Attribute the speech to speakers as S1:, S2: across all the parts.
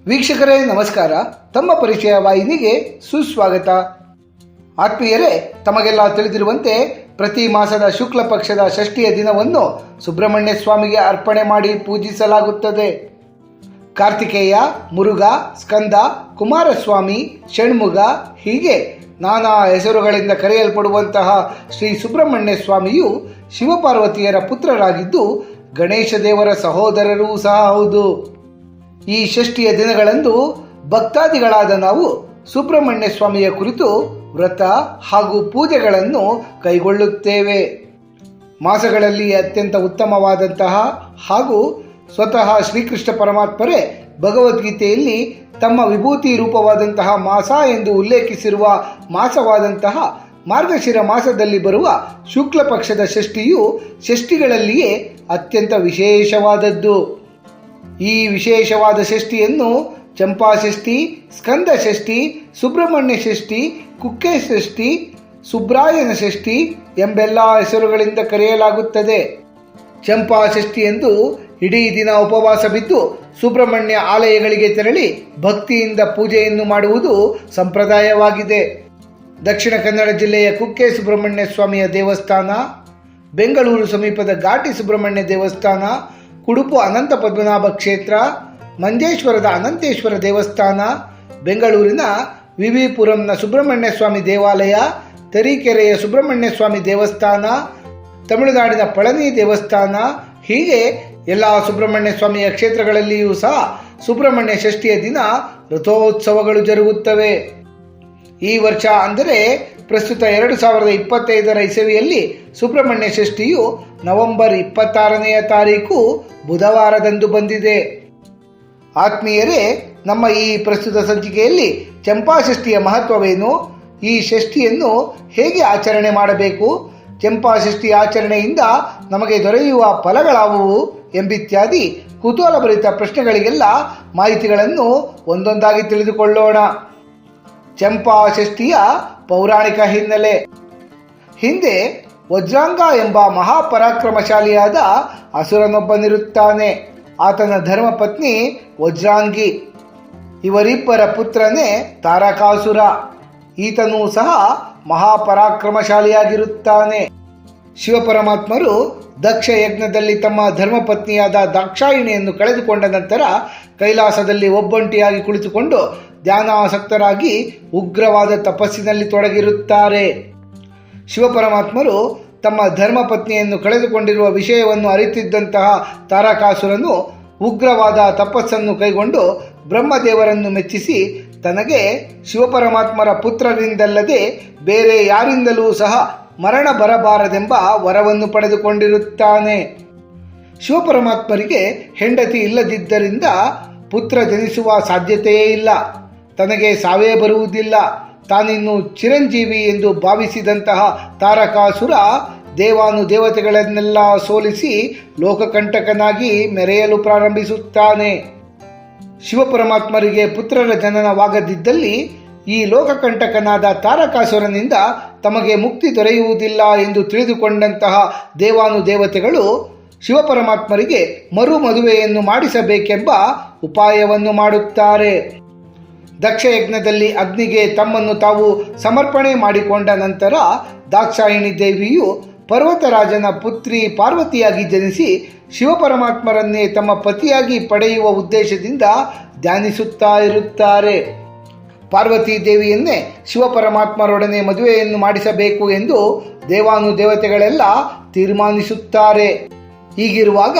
S1: ವೀಕ್ಷಕರೇ ನಮಸ್ಕಾರ. ತಮ್ಮ ಪರಿಚಯ ವಾಹಿನಿಗೆ ಸುಸ್ವಾಗತ. ಆತ್ಮೀಯರೇ, ತಮಗೆಲ್ಲ ತಿಳಿದಿರುವಂತೆ ಪ್ರತಿ ಮಾಸದ ಶುಕ್ಲ ಪಕ್ಷದ ಷಷ್ಠಿಯ ದಿನವನ್ನು ಸುಬ್ರಹ್ಮಣ್ಯ ಸ್ವಾಮಿಗೆ ಅರ್ಪಣೆ ಮಾಡಿ ಪೂಜಿಸಲಾಗುತ್ತದೆ. ಕಾರ್ತಿಕೇಯ, ಮುರುಘ, ಸ್ಕಂದ, ಕುಮಾರಸ್ವಾಮಿ, ಷಣ್ಮುಗ ಹೀಗೆ ನಾನಾ ಹೆಸರುಗಳಿಂದ ಕರೆಯಲ್ಪಡುವಂತಹ ಶ್ರೀ ಸುಬ್ರಹ್ಮಣ್ಯ ಸ್ವಾಮಿಯು ಶಿವಪಾರ್ವತಿಯರ ಪುತ್ರರಾಗಿದ್ದು ಗಣೇಶ ದೇವರ ಸಹೋದರರೂ ಸಹ ಹೌದು. ಈ ಷಷ್ಠಿಯ ದಿನಗಳಂದು ಭಕ್ತಾದಿಗಳಾದ ನಾವು ಸುಬ್ರಹ್ಮಣ್ಯ ಸ್ವಾಮಿಯ ಕುರಿತು ವ್ರತ ಹಾಗೂ ಪೂಜೆಗಳನ್ನು ಕೈಗೊಳ್ಳುತ್ತೇವೆ. ಮಾಸಗಳಲ್ಲಿ ಅತ್ಯಂತ ಉತ್ತಮವಾದಂತಹ ಹಾಗೂ ಸ್ವತಃ ಶ್ರೀಕೃಷ್ಣ ಪರಮಾತ್ಮರೇ ಭಗವದ್ಗೀತೆಯಲ್ಲಿ ತಮ್ಮ ವಿಭೂತಿ ರೂಪವಾದಂತಹ ಮಾಸ ಎಂದು ಉಲ್ಲೇಖಿಸಿರುವ ಮಾಸವಾದಂತಹ ಮಾರ್ಗಶಿರ ಮಾಸದಲ್ಲಿ ಬರುವ ಶುಕ್ಲ ಪಕ್ಷದ ಷಷ್ಠಿಯು ಷಷ್ಠಿಗಳಲ್ಲಿಯೇ ಅತ್ಯಂತ ವಿಶೇಷವಾದದ್ದು. ಈ ವಿಶೇಷವಾದ ಷಷ್ಠಿಯನ್ನು ಚಂಪಾ ಷಷ್ಠಿ, ಸ್ಕಂದ ಷಷ್ಠಿ, ಸುಬ್ರಹ್ಮಣ್ಯ ಷಷ್ಠಿ, ಕುಕ್ಕೆ ಷಷ್ಠಿ, ಸುಬ್ರಾಯನ ಷಷ್ಠಿ ಎಂಬೆಲ್ಲ ಹೆಸರುಗಳಿಂದ ಕರೆಯಲಾಗುತ್ತದೆ. ಚಂಪಾ ಷಷ್ಠಿಯಂದು ಇಡೀ ದಿನ ಉಪವಾಸ ಬಿದ್ದು ಸುಬ್ರಹ್ಮಣ್ಯ ಆಲಯಗಳಿಗೆ ತೆರಳಿ ಭಕ್ತಿಯಿಂದ ಪೂಜೆಯನ್ನು ಮಾಡುವುದು ಸಂಪ್ರದಾಯವಾಗಿದೆ. ದಕ್ಷಿಣ ಕನ್ನಡ ಜಿಲ್ಲೆಯ ಕುಕ್ಕೆ ಸುಬ್ರಹ್ಮಣ್ಯ ಸ್ವಾಮಿಯ ದೇವಸ್ಥಾನ, ಬೆಂಗಳೂರು ಸಮೀಪದ ಘಾಟಿ ಸುಬ್ರಹ್ಮಣ್ಯ ದೇವಸ್ಥಾನ, ಕುಡುಪು ಅನಂತ ಪದ್ಮನಾಭ ಕ್ಷೇತ್ರ, ಮಂಜೇಶ್ವರದ ಅನಂತೇಶ್ವರ ದೇವಸ್ಥಾನ, ಬೆಂಗಳೂರಿನ ವಿವಿಪುರಂನ ಸುಬ್ರಹ್ಮಣ್ಯ ಸ್ವಾಮಿ ದೇವಾಲಯ, ತರೀಕೆರೆಯ ಸುಬ್ರಹ್ಮಣ್ಯ ಸ್ವಾಮಿ ದೇವಸ್ಥಾನ, ತಮಿಳುನಾಡಿನ ಪಳನಿ ದೇವಸ್ಥಾನ ಹೀಗೆ ಎಲ್ಲ ಸುಬ್ರಹ್ಮಣ್ಯ ಸ್ವಾಮಿಯ ಕ್ಷೇತ್ರಗಳಲ್ಲಿಯೂ ಸಹ ಸುಬ್ರಹ್ಮಣ್ಯ ಷಷ್ಠಿಯ ದಿನ ರಥೋತ್ಸವಗಳು ಜರುಗುತ್ತವೆ. ಈ ವರ್ಷ ಅಂದರೆ ಪ್ರಸ್ತುತ 2025 ಇಸವಿಯಲ್ಲಿ ಸುಬ್ರಹ್ಮಣ್ಯ ಷಷ್ಠಿಯು ನವೆಂಬರ್ 26ನೇ ತಾರೀಕು ಬುಧವಾರದಂದು ಬಂದಿದೆ. ಆತ್ಮೀಯರೇ, ನಮ್ಮ ಈ ಪ್ರಸ್ತುತ ಸಂಚಿಕೆಯಲ್ಲಿ ಚಂಪಾ ಷಷ್ಠಿಯ ಮಹತ್ವವೇನು, ಈ ಷಷ್ಠಿಯನ್ನು ಹೇಗೆ ಆಚರಣೆ ಮಾಡಬೇಕು, ಚಂಪಾ ಷಷ್ಠಿ ಆಚರಣೆಯಿಂದ ನಮಗೆ ದೊರೆಯುವ ಫಲಗಳಾವುವು ಎಂಬಿತ್ಯಾದಿ ಕುತೂಹಲಭರಿತ ಪ್ರಶ್ನೆಗಳಿಗೆಲ್ಲ ಮಾಹಿತಿಗಳನ್ನು ಒಂದೊಂದಾಗಿ ತಿಳಿದುಕೊಳ್ಳೋಣ. ಚಂಪಾ ಷಷ್ಠಿಯ ಪೌರಾಣಿಕ ಹಿನ್ನೆಲೆ. ಹಿಂದೆ ವಜ್ರಾಂಗ ಎಂಬ ಮಹಾಪರಾಕ್ರಮಶಾಲಿಯಾದ ಅಸುರನೊಬ್ಬನಿರುತ್ತಾನೆ. ಆತನ ಧರ್ಮಪತ್ನಿ ವಜ್ರಾಂಗಿ. ಇವರಿಬ್ಬರ ಪುತ್ರನೇ ತಾರಕಾಸುರ. ಈತನೂ ಸಹ ಮಹಾಪರಾಕ್ರಮಶಾಲಿಯಾಗಿರುತ್ತಾನೆ. ಶಿವಪರಮಾತ್ಮರು ದಕ್ಷ ಯಜ್ಞದಲ್ಲಿ ತಮ್ಮ ಧರ್ಮಪತ್ನಿಯಾದ ದಾಕ್ಷಾಯಿಣಿಯನ್ನು ಕಳೆದುಕೊಂಡ ನಂತರ ಕೈಲಾಸದಲ್ಲಿ ಒಬ್ಬಂಟಿಯಾಗಿ ಕುಳಿತುಕೊಂಡು ಧ್ಯಾನಾಸಕ್ತರಾಗಿ ಉಗ್ರವಾದ ತಪಸ್ಸಿನಲ್ಲಿ ತೊಡಗಿರುತ್ತಾರೆ. ಶಿವಪರಮಾತ್ಮರು ತಮ್ಮ ಧರ್ಮಪತ್ನಿಯನ್ನು ಕಳೆದುಕೊಂಡಿರುವ ವಿಷಯವನ್ನು ಅರಿತಿದ್ದಂತಹ ತಾರಕಾಸುರನು ಉಗ್ರವಾದ ತಪಸ್ಸನ್ನು ಕೈಗೊಂಡು ಬ್ರಹ್ಮದೇವರನ್ನು ಮೆಚ್ಚಿಸಿ ತನಗೆ ಶಿವಪರಮಾತ್ಮರ ಪುತ್ರರಿಂದಲ್ಲದೆ ಬೇರೆ ಯಾರಿಂದಲೂ ಸಹ ಮರಣ ಬರಬಾರದೆಂಬ ವರವನ್ನು ಪಡೆದುಕೊಂಡಿರುತ್ತಾನೆ. ಶಿವಪರಮಾತ್ಮರಿಗೆ ಹೆಂಡತಿ ಇಲ್ಲದಿದ್ದರಿಂದ ಪುತ್ರ ಜನಿಸುವ ಸಾಧ್ಯತೆಯೇ ಇಲ್ಲ. ತನಗೆ ಸಾವೇ ಬರುವುದಿಲ್ಲ. ತಾನಿನ್ನು ಚಿರಂಜೀವಿ ಎಂದು ಭಾವಿಸಿದಂತಹ ತಾರಕಾಸುರ ದೇವಾನುದೇವತೆಗಳನ್ನೆಲ್ಲ ಸೋಲಿಸಿ ಲೋಕಕಂಟಕನಾಗಿ ಮೆರೆಯಲು ಪ್ರಾರಂಭಿಸುತ್ತಾನೆ. ಶಿವಪರಮಾತ್ಮರಿಗೆ ಪುತ್ರರ ಜನನವಾಗದಿದ್ದಲ್ಲಿ ಈ ಲೋಕಕಂಟಕನಾದ ತಾರಕಾಸುರನಿಂದ ತಮಗೆ ಮುಕ್ತಿ ದೊರೆಯುವುದಿಲ್ಲ ಎಂದು ತಿಳಿದುಕೊಂಡಂತಹ ದೇವಾನುದೇವತೆಗಳು ಶಿವಪರಮಾತ್ಮರಿಗೆ ಮರು ಮದುವೆಯನ್ನು ಮಾಡಿಸಬೇಕೆಂಬ ಉಪಾಯವನ್ನು ಮಾಡುತ್ತಾರೆ. ದಕ್ಷಯಜ್ಞದಲ್ಲಿ ಅಗ್ನಿಗೆ ತಮ್ಮನ್ನು ತಾವು ಸಮರ್ಪಣೆ ಮಾಡಿಕೊಂಡ ನಂತರ ದಾಕ್ಷಾಯಿಣಿ ದೇವಿಯು ಪರ್ವತರಾಜನ ಪುತ್ರಿ ಪಾರ್ವತಿಯಾಗಿ ಜನಿಸಿ ಶಿವಪರಮಾತ್ಮರನ್ನೇ ತಮ್ಮ ಪತಿಯಾಗಿ ಪಡೆಯುವ ಉದ್ದೇಶದಿಂದ ಧ್ಯಾನಿಸುತ್ತಾ ಇರುತ್ತಾರೆ. ಪಾರ್ವತಿ ದೇವಿಯನ್ನೇ ಶಿವಪರಮಾತ್ಮರೊಡನೆ ಮದುವೆಯನ್ನು ಮಾಡಿಸಬೇಕು ಎಂದು ದೇವಾನುದೇವತೆಗಳೆಲ್ಲ ತೀರ್ಮಾನಿಸುತ್ತಾರೆ. ಹೀಗಿರುವಾಗ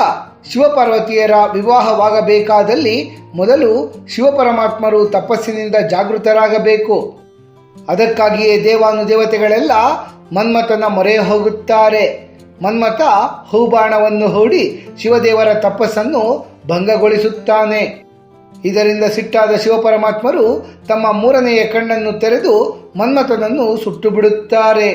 S1: ಶಿವಪಾರ್ವತಿಯರ ವಿವಾಹವಾಗಬೇಕಾದಲ್ಲಿ ಮೊದಲು ಶಿವಪರಮಾತ್ಮರು ತಪಸ್ಸಿನಿಂದ ಜಾಗೃತರಾಗಬೇಕು. ಅದಕ್ಕಾಗಿಯೇ ದೇವಾನುದೇವತೆಗಳೆಲ್ಲ ಮನ್ಮಥನ ಮೊರೆ ಹೋಗುತ್ತಾರೆ. ಮನ್ಮಥ ಹೂಬಾಣವನ್ನು ಹೂಡಿ ಶಿವದೇವರ ತಪಸ್ಸನ್ನು ಭಂಗಗೊಳಿಸುತ್ತಾನೆ. ಇದರಿಂದ ಸಿಟ್ಟಾದ ಶಿವಪರಮಾತ್ಮರು ತಮ್ಮ 3ನೆಯ ಕಣ್ಣನ್ನು ತೆರೆದು ಮನ್ಮಥನನ್ನು ಸುಟ್ಟು ಬಿಡುತ್ತಾರೆ.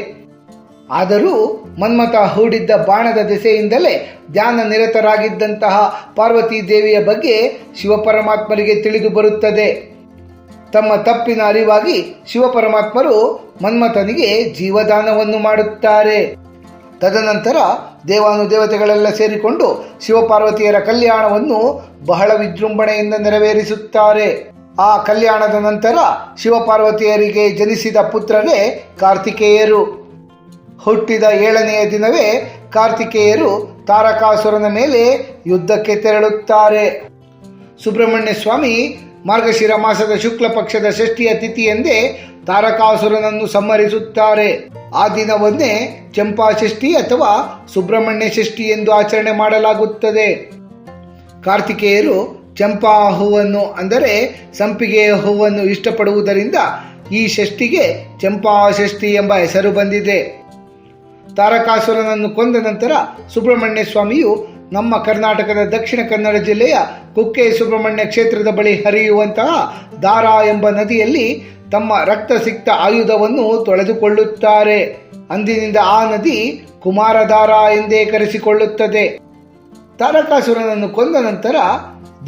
S1: ಆದರೂ ಮನ್ಮಥ ಹೂಡಿದ್ದ ಬಾಣದ ದೆಸೆಯಿಂದಲೇ ಧ್ಯಾನ ನಿರತರಾಗಿದ್ದಂತಹ ಪಾರ್ವತಿ ದೇವಿಯ ಬಗ್ಗೆ ಶಿವಪರಮಾತ್ಮರಿಗೆ ತಿಳಿದು ಬರುತ್ತದೆ. ತಮ್ಮ ತಪ್ಪಿನ ಅರಿವಾಗಿ ಶಿವಪರಮಾತ್ಮರು ಮನ್ಮಥನಿಗೆ ಜೀವದಾನವನ್ನು ಮಾಡುತ್ತಾರೆ. ತದನಂತರ ದೇವಾನುದೇವತೆಗಳೆಲ್ಲ ಸೇರಿಕೊಂಡು ಶಿವಪಾರ್ವತಿಯರ ಕಲ್ಯಾಣವನ್ನು ಬಹಳ ವಿಜೃಂಭಣೆಯಿಂದ ನೆರವೇರಿಸುತ್ತಾರೆ. ಆ ಕಲ್ಯಾಣದ ನಂತರ ಶಿವಪಾರ್ವತಿಯರಿಗೆ ಜನಿಸಿದ ಪುತ್ರರೇ ಕಾರ್ತಿಕೇಯರು. ಹುಟ್ಟಿದ 7ನೆಯ ದಿನವೇ ಕಾರ್ತಿಕೇಯರು ತಾರಕಾಸುರನ ಮೇಲೆ ಯುದ್ಧಕ್ಕೆ ತೆರಳುತ್ತಾರೆ. ಸುಬ್ರಹ್ಮಣ್ಯ ಸ್ವಾಮಿ ಮಾರ್ಗಶಿರ ಮಾಸದ ಶುಕ್ಲ ಪಕ್ಷದ ಷಷ್ಠಿಯ ತಿಥಿಯಂದೇ ತಾರಕಾಸುರನನ್ನು ಸಂಹರಿಸುತ್ತಾರೆ. ಆ ದಿನವನ್ನೇ ಚಂಪಾಷಷ್ಠಿ ಅಥವಾ ಸುಬ್ರಹ್ಮಣ್ಯ ಷಷ್ಠಿ ಎಂದು ಆಚರಣೆ ಮಾಡಲಾಗುತ್ತದೆ. ಕಾರ್ತಿಕೇಯರು ಚಂಪಾ ಹೂವನ್ನು ಅಂದರೆ ಸಂಪಿಗೆಯ ಹೂವನ್ನು ಇಷ್ಟಪಡುವುದರಿಂದ ಈ ಷಷ್ಠಿಗೆ ಚಂಪಾಷಷ್ಠಿ ಎಂಬ ಹೆಸರು ಬಂದಿದೆ. ತಾರಕಾಸುರನನ್ನು ಕೊಂದ ನಂತರ ಸುಬ್ರಹ್ಮಣ್ಯ ಸ್ವಾಮಿಯು ನಮ್ಮ ಕರ್ನಾಟಕದ ದಕ್ಷಿಣ ಕನ್ನಡ ಜಿಲ್ಲೆಯ ಕುಕ್ಕೆ ಸುಬ್ರಹ್ಮಣ್ಯ ಕ್ಷೇತ್ರದ ಬಳಿ ಹರಿಯುವಂತಹ ದಾರಾ ಎಂಬ ನದಿಯಲ್ಲಿ ತಮ್ಮ ರಕ್ತಸಿಕ್ತ ಆಯುಧವನ್ನು ತೊಳೆದುಕೊಳ್ಳುತ್ತಾರೆ. ಅಂದಿನಿಂದ ಆ ನದಿ ಕುಮಾರಧಾರ ಎಂದೇ ಕರೆಸಿಕೊಳ್ಳುತ್ತದೆ. ತಾರಕಾಸುರನನ್ನು ಕೊಂದ ನಂತರ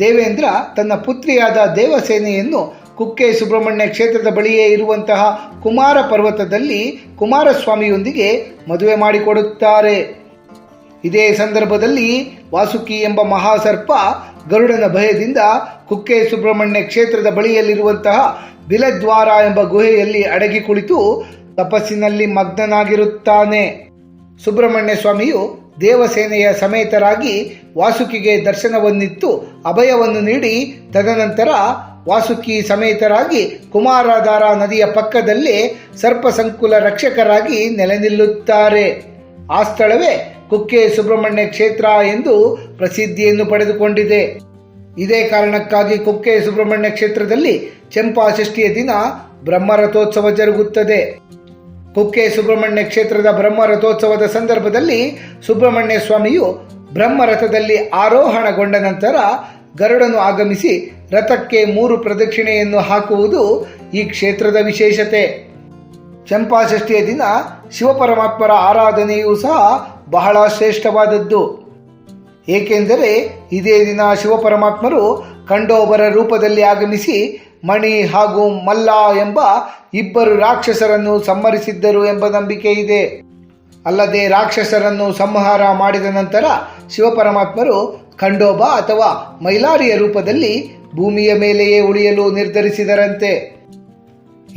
S1: ದೇವೇಂದ್ರ ತನ್ನ ಪುತ್ರಿಯಾದ ದೇವಸೇನೆಯನ್ನು ಕುಕ್ಕೆ ಸುಬ್ರಹ್ಮಣ್ಯ ಕ್ಷೇತ್ರದ ಬಳಿಯೇ ಇರುವಂತಹ ಕುಮಾರ ಪರ್ವತದಲ್ಲಿ ಕುಮಾರಸ್ವಾಮಿಯೊಂದಿಗೆ ಮದುವೆ ಮಾಡಿಕೊಡುತ್ತಾರೆ. ಇದೇ ಸಂದರ್ಭದಲ್ಲಿ ವಾಸುಕಿ ಎಂಬ ಮಹಾಸರ್ಪ ಗರುಡನ ಭಯದಿಂದ ಕುಕ್ಕೆ ಸುಬ್ರಹ್ಮಣ್ಯ ಕ್ಷೇತ್ರದ ಬಳಿಯಲ್ಲಿರುವಂತಹ ಬಿಲದ್ವಾರ ಎಂಬ ಗುಹೆಯಲ್ಲಿ ಅಡಗಿ ಕುಳಿತು ತಪಸ್ಸಿನಲ್ಲಿ ಮಗ್ನನಾಗಿರುತ್ತಾನೆ. ಸುಬ್ರಹ್ಮಣ್ಯ ಸ್ವಾಮಿಯು ದೇವಸೇನೆಯ ಸಮೇತರಾಗಿ ವಾಸುಕಿಗೆ ದರ್ಶನವನ್ನಿತ್ತು ಅಭಯವನ್ನು ನೀಡಿ ತದನಂತರ ವಾಸುಕಿ ಸಮೇತರಾಗಿ ಕುಮಾರಧಾರಾ ನದಿಯ ಪಕ್ಕದಲ್ಲೇ ಸರ್ಪ ಸಂಕುಲ ರಕ್ಷಕರಾಗಿ ನೆಲೆ ನಿಲ್ಲುತ್ತಾರೆ. ಆ ಸ್ಥಳವೇ ಕುಕ್ಕೆ ಸುಬ್ರಹ್ಮಣ್ಯ ಕ್ಷೇತ್ರ ಎಂದು ಪ್ರಸಿದ್ಧಿಯನ್ನು ಪಡೆದುಕೊಂಡಿದೆ. ಇದೇ ಕಾರಣಕ್ಕಾಗಿ ಕುಕ್ಕೆ ಸುಬ್ರಹ್ಮಣ್ಯ ಕ್ಷೇತ್ರದಲ್ಲಿ ಚಂಪಾಷಷ್ಠಿಯ ದಿನ ಬ್ರಹ್ಮರಥೋತ್ಸವ ಜರುಗುತ್ತದೆ. ಕುಕ್ಕೆ ಸುಬ್ರಹ್ಮಣ್ಯ ಕ್ಷೇತ್ರದ ಬ್ರಹ್ಮರಥೋತ್ಸವದ ಸಂದರ್ಭದಲ್ಲಿ ಸುಬ್ರಹ್ಮಣ್ಯ ಸ್ವಾಮಿಯು ಬ್ರಹ್ಮರಥದಲ್ಲಿ ಆರೋಹಣಗೊಂಡ ನಂತರ ಗರುಡನು ಆಗಮಿಸಿ ರಥಕ್ಕೆ 3 ಪ್ರದಕ್ಷಿಣೆಯನ್ನು ಹಾಕುವುದು ಈ ಕ್ಷೇತ್ರದ ವಿಶೇಷತೆ. ಚಂಪಾಷಷ್ಠಿಯ ದಿನ ಶಿವಪರಮಾತ್ಮರ ಆರಾಧನೆಯೂ ಸಹ ಬಹಳ ಶ್ರೇಷ್ಠವಾದದ್ದು. ಏಕೆಂದರೆ ಇದೇ ದಿನ ಶಿವಪರಮಾತ್ಮರು ಖಂಡೋಬರ ರೂಪದಲ್ಲಿ ಆಗಮಿಸಿ ಮಣಿ ಹಾಗೂ ಮಲ್ಲ ಎಂಬ 2 ರಾಕ್ಷಸರನ್ನು ಸಂಹರಿಸಿದ್ದರು ಎಂಬ ನಂಬಿಕೆ ಇದೆ. ಅಲ್ಲದೆ ರಾಕ್ಷಸರನ್ನು ಸಂಹಾರ ಮಾಡಿದ ನಂತರ ಶಿವಪರಮಾತ್ಮರು ಖಂಡೋಬ ಅಥವಾ ಮೈಲಾರಿಯ ರೂಪದಲ್ಲಿ ಭೂಮಿಯ ಮೇಲೆಯೇ ಉಳಿಯಲು ನಿರ್ಧರಿಸಿದರಂತೆ.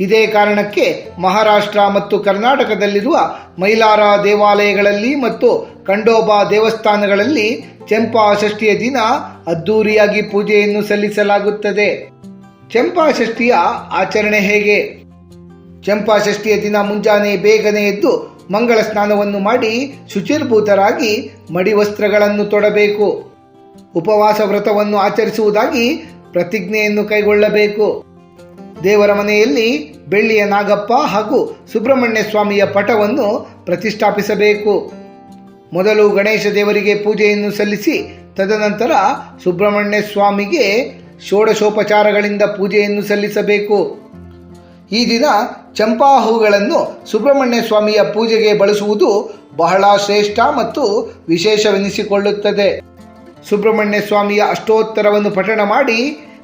S1: ಇದೇ ಕಾರಣಕ್ಕೆ ಮಹಾರಾಷ್ಟ್ರ ಮತ್ತು ಕರ್ನಾಟಕದಲ್ಲಿರುವ ಮೈಲಾರ ದೇವಾಲಯಗಳಲ್ಲಿ ಮತ್ತು ಖಂಡೋಬಾ ದೇವಸ್ಥಾನಗಳಲ್ಲಿ ಚಂಪಾಷಷ್ಠಿಯ ದಿನ ಅದ್ದೂರಿಯಾಗಿ ಪೂಜೆಯನ್ನು ಸಲ್ಲಿಸಲಾಗುತ್ತದೆ. ಚಂಪಾಷಷ್ಠಿಯ ಆಚರಣೆ ಹೇಗೆ? ಚಂಪಾಷಷ್ಠಿಯ ದಿನ ಮುಂಜಾನೆ ಬೇಗನೆ ಎದ್ದು ಮಂಗಳ ಸ್ನಾನವನ್ನು ಮಾಡಿ ಶುಚಿರ್ಭೂತರಾಗಿ ಮಡಿ ವಸ್ತ್ರಗಳನ್ನು ತೊಡಬೇಕು. ಉಪವಾಸ ವ್ರತವನ್ನು ಆಚರಿಸುವುದಾಗಿ ಪ್ರತಿಜ್ಞೆಯನ್ನು ಕೈಗೊಳ್ಳಬೇಕು. ದೇವರ ಮನೆಯಲ್ಲಿ ಬೆಳ್ಳಿಯ ನಾಗಪ್ಪ ಹಾಗೂ ಸುಬ್ರಹ್ಮಣ್ಯ ಸ್ವಾಮಿಯ ಪಟವನ್ನು ಪ್ರತಿಷ್ಠಾಪಿಸಬೇಕು. ಮೊದಲು ಗಣೇಶ ದೇವರಿಗೆ ಪೂಜೆಯನ್ನು ಸಲ್ಲಿಸಿ ತದನಂತರ ಸುಬ್ರಹ್ಮಣ್ಯ ಸ್ವಾಮಿಗೆ ಷೋಡಶೋಪಚಾರಗಳಿಂದ ಪೂಜೆಯನ್ನು ಸಲ್ಲಿಸಬೇಕು. ಈ ದಿನ ಚಂಪಾ ಹೂಗಳನ್ನು ಸುಬ್ರಹ್ಮಣ್ಯ ಸ್ವಾಮಿಯ ಪೂಜೆಗೆ ಬಳಸುವುದು ಬಹಳ ಶ್ರೇಷ್ಠ ಮತ್ತು ವಿಶೇಷವೆನಿಸಿಕೊಳ್ಳುತ್ತದೆ. ಸುಬ್ರಹ್ಮಣ್ಯ ಸ್ವಾಮಿಯ ಅಷ್ಟೋತ್ತರವನ್ನು ಪಠಣ ಮಾಡಿ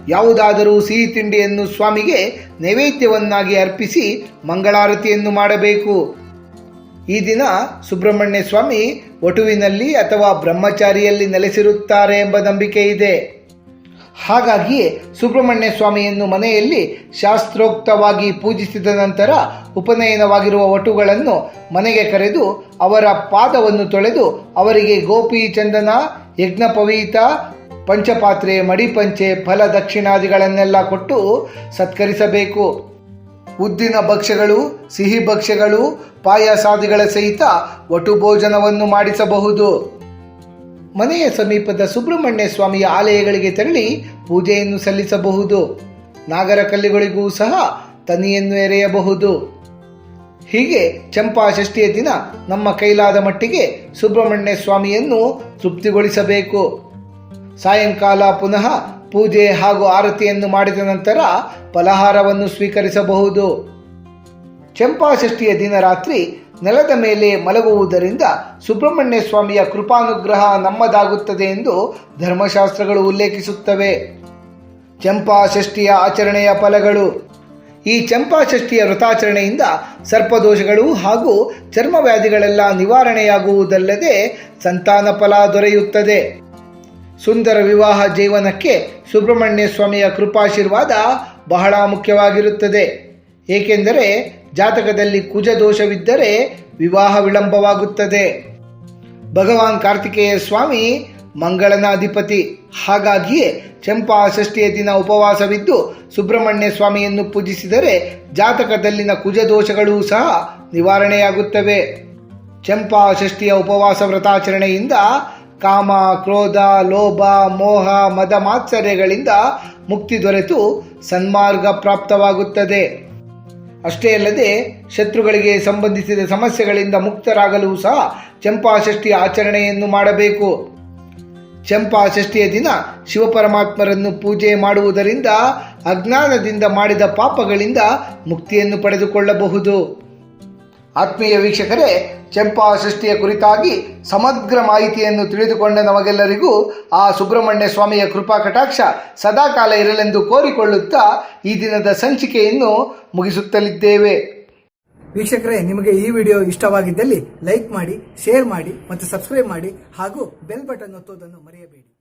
S1: ಯಾವುದಾದರೂ ಸಿಹಿ ತಿಂಡಿಯನ್ನು ಸ್ವಾಮಿಗೆ ನೈವೇದ್ಯವನ್ನಾಗಿ ಅರ್ಪಿಸಿ ಮಂಗಳಾರತಿಯನ್ನು ಮಾಡಬೇಕು. ಈ ದಿನ ಸುಬ್ರಹ್ಮಣ್ಯ ಸ್ವಾಮಿ ವಟುವಿನಲ್ಲಿ ಅಥವಾ ಬ್ರಹ್ಮಚಾರಿಯಲ್ಲಿ ನೆಲೆಸಿರುತ್ತಾರೆ ಎಂಬ ನಂಬಿಕೆ ಇದೆ. ಹಾಗಾಗಿಯೇ ಸುಬ್ರಹ್ಮಣ್ಯ ಸ್ವಾಮಿಯನ್ನು ಮನೆಯಲ್ಲಿ ಶಾಸ್ತ್ರೋಕ್ತವಾಗಿ ಪೂಜಿಸಿದ ನಂತರ ಉಪನಯನವಾಗಿರುವ ವಟುಗಳನ್ನು ಮನೆಗೆ ಕರೆದು ಅವರ ಪಾದವನ್ನು ತೊಳೆದು ಅವರಿಗೆ ಗೋಪಿ ಚಂದನ, ಯಜ್ಞಪವೀತ, ಪಂಚಪಾತ್ರೆ, ಮಡಿಪಂಚೆ, ಫಲ ದಕ್ಷಿಣಾದಿಗಳನ್ನೆಲ್ಲ ಕೊಟ್ಟು ಸತ್ಕರಿಸಬೇಕು. ಉದ್ದಿನ ಭಕ್ಷ್ಯಗಳು, ಸಿಹಿ ಭಕ್ಷ್ಯಗಳು, ಪಾಯಸಾದಿಗಳ ಸಹಿತ ವಟು ಭೋಜನವನ್ನು ಮಾಡಿಸಬಹುದು. ಮನೆಯ ಸಮೀಪದ ಸುಬ್ರಹ್ಮಣ್ಯ ಸ್ವಾಮಿಯ ಆಲಯಗಳಿಗೆ ತೆರಳಿ ಪೂಜೆಯನ್ನು ಸಲ್ಲಿಸಬಹುದು. ನಾಗರ ಕಲ್ಲುಗಳಿಗೂ ಸಹ ತನಿಯನ್ನು ಎರೆಯಬಹುದು. ಹೀಗೆ ಚಂಪಾಷಷ್ಠಿಯ ದಿನ ನಮ್ಮ ಕೈಲಾದ ಮಟ್ಟಿಗೆ ಸುಬ್ರಹ್ಮಣ್ಯ ಸ್ವಾಮಿಯನ್ನು ತೃಪ್ತಿಗೊಳಿಸಬೇಕು. ಸಾಯಂಕಾಲ ಪುನಃ ಪೂಜೆ ಹಾಗೂ ಆರತಿಯನ್ನು ಮಾಡಿದ ನಂತರ ಫಲಹಾರವನ್ನು ಸ್ವೀಕರಿಸಬಹುದು. ಚಂಪಾಷಷ್ಠಿಯ ದಿನ ರಾತ್ರಿ ನೆಲದ ಮೇಲೆ ಮಲಗುವುದರಿಂದ ಸುಬ್ರಹ್ಮಣ್ಯ ಸ್ವಾಮಿಯ ಕೃಪಾನುಗ್ರಹ ನಮ್ಮದಾಗುತ್ತದೆ ಎಂದು ಧರ್ಮಶಾಸ್ತ್ರಗಳು ಉಲ್ಲೇಖಿಸುತ್ತವೆ. ಚಂಪಾಷಷ್ಠಿಯ ಆಚರಣೆಯ ಫಲಗಳು: ಈ ಚಂಪಾಷಷ್ಠಿಯ ವ್ರತಾಚರಣೆಯಿಂದ ಸರ್ಪದೋಷಗಳು ಹಾಗೂ ಚರ್ಮವ್ಯಾಧಿಗಳೆಲ್ಲ ನಿವಾರಣೆಯಾಗುವುದಲ್ಲದೆ ಸಂತಾನ ಫಲ ದೊರೆಯುತ್ತದೆ. ಸುಂದರ ವಿವಾಹ ಜೀವನಕ್ಕೆ ಸುಬ್ರಹ್ಮಣ್ಯ ಸ್ವಾಮಿಯ ಕೃಪಾಶೀರ್ವಾದ ಬಹಳ ಮುಖ್ಯವಾಗಿರುತ್ತದೆ. ಏಕೆಂದರೆ ಜಾತಕದಲ್ಲಿ ಕುಜ ದೋಷವಿದ್ದರೆ ವಿವಾಹ ವಿಳಂಬವಾಗುತ್ತದೆ. ಭಗವಾನ್ ಕಾರ್ತಿಕೇಯ ಸ್ವಾಮಿ ಮಂಗಳನ ಅಧಿಪತಿ. ಹಾಗಾಗಿಯೇ ಚಂಪಾಷಷ್ಠಿಯ ದಿನ ಉಪವಾಸವಿದ್ದು ಸುಬ್ರಹ್ಮಣ್ಯ ಸ್ವಾಮಿಯನ್ನು ಪೂಜಿಸಿದರೆ ಜಾತಕದಲ್ಲಿನ ಕುಜದೋಷಗಳೂ ಸಹ ನಿವಾರಣೆಯಾಗುತ್ತವೆ. ಚಂಪಾಷಷ್ಠಿಯ ಉಪವಾಸ ವ್ರತಾಚರಣೆಯಿಂದ ಕಾಮ, ಕ್ರೋಧ, ಲೋಭ, ಮೋಹ, ಮದ ಮಾತ್ಸರ್ಯಗಳಿಂದ ಮುಕ್ತಿ ದೊರೆತು ಸನ್ಮಾರ್ಗ ಪ್ರಾಪ್ತವಾಗುತ್ತದೆ. ಅಷ್ಟೇ ಅಲ್ಲದೆ ಶತ್ರುಗಳಿಗೆ ಸಂಬಂಧಿಸಿದ ಸಮಸ್ಯೆಗಳಿಂದ ಮುಕ್ತರಾಗಲು ಸಹ ಚಂಪಾಷಷ್ಠಿಯ ಆಚರಣೆಯನ್ನು ಮಾಡಬೇಕು. ಚಂಪಾಷಷ್ಠಿಯ ದಿನ ಶಿವಪರಮಾತ್ಮರನ್ನು ಪೂಜೆ ಮಾಡುವುದರಿಂದ ಅಜ್ಞಾನದಿಂದ ಮಾಡಿದ ಪಾಪಗಳಿಂದ ಮುಕ್ತಿಯನ್ನು ಪಡೆದುಕೊಳ್ಳಬಹುದು. ಆತ್ಮೀಯ ವೀಕ್ಷಕರೇ, ಚಂಪಾಷಷ್ಠಿಯ ಕುರಿತಾಗಿ ಸಮಗ್ರ ಮಾಹಿತಿಯನ್ನು ತಿಳಿದುಕೊಂಡ ನಮಗೆಲ್ಲರಿಗೂ ಆ ಸುಬ್ರಹ್ಮಣ್ಯ ಸ್ವಾಮಿಯ ಕೃಪಾ ಕಟಾಕ್ಷ ಸದಾಕಾಲ ಇರಲೆಂದು ಕೋರಿಕೊಳ್ಳುತ್ತಾ ಈ ದಿನದ ಸಂಚಿಕೆಯನ್ನು ಮುಗಿಸುತ್ತಲಿದ್ದೇವೆ.
S2: ವೀಕ್ಷಕರೇ, ನಿಮಗೆ ಈ ವಿಡಿಯೋ ಇಷ್ಟವಾಗಿದ್ದಲ್ಲಿ ಲೈಕ್ ಮಾಡಿ, ಶೇರ್ ಮಾಡಿ ಮತ್ತು ಸಬ್ಸ್ಕ್ರೈಬ್ ಮಾಡಿ ಹಾಗೂ ಬೆಲ್ ಬಟನ್ ಒತ್ತುವುದನ್ನು ಮರೆಯಬೇಡಿ.